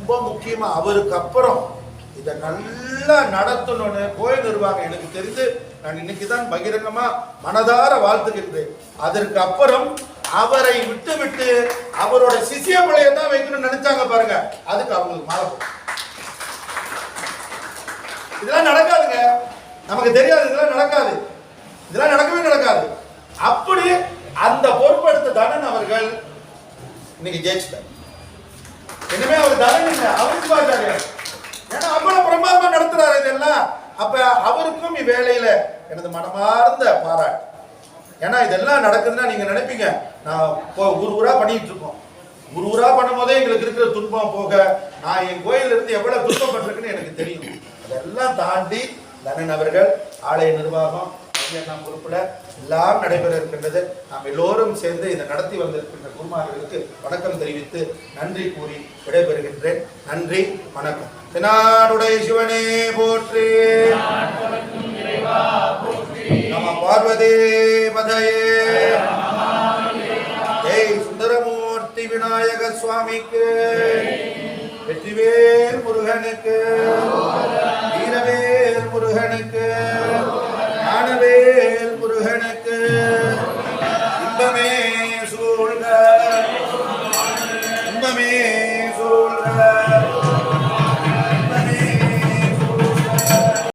ரொம்ப முக்கியமா அவருக்கு அப்புறம் இதை நல்லா நடத்தணும்னு கோயில் நிர்வாகம் எனக்கு தெரிந்து நான் இன்னைக்குதான் பகிரங்கமா மனதார வாழ்த்துகின்றேன். அதற்கு அப்புறம் அவரை விட்டு விட்டு அவரோட சிசிய பிள்ளையை தான் வைக்கணும்னு நினைச்சாங்க பாருங்க, அதுக்கு அவங்களுக்கு மாலை. இதெல்லாம் நடக்காதுங்க, நமக்கு தெரியாது, இதெல்லாம் நடக்காது, இதெல்லாம் நடக்கவே நடக்காது. அப்படி அந்த பொறுப்பெடுத்த தனன் அவர்கள் இன்னைக்கு ஜெயிச்சிட்டார். இனிமே அவர் தனன் இல்லை, அவருக்கு பார்த்தாரு. ஏன்னா அவ்வளவு பிரமாதமா நடத்துறாரு இதெல்லாம். அப்ப அவருக்கும் இவ்வேளையில எனது மனமார்ந்த பாராட்டு. ஏன்னா இதெல்லாம் நடக்குதுன்னா நீங்க நினைப்பீங்க நான் ஊர் ஊரா பண்ணிட்டு இருக்கோம், ஊர் ஊரா பண்ணும் போதே எங்களுக்கு இருக்கிற துன்பம் போக நான் என் கோயில இருந்து எவ்வளவு துன்பப்பட்டிருக்குன்னு எனக்கு தெரியும். அதெல்லாம் தாண்டி தனன் அவர்கள் ஆலய நிர்வாகம் நாம் பொறுப்புல எல்லாம் நடைபெற இருக்கின்றது. நாம் எல்லோரும் சேர்ந்து இதை நடத்தி வந்திருக்கின்ற குருமார்களுக்கு வணக்கம் தெரிவித்து நன்றி கூறி விடைபெறுகின்றேன். நன்றி, வணக்கம். தென்னாடுடைய சிவனே போற்றி, நம பார்வதி பதையே, ஜெய் சுந்தரமூர்த்தி விநாயக சுவாமிக்கு, வெற்றிவேல் முருகன்.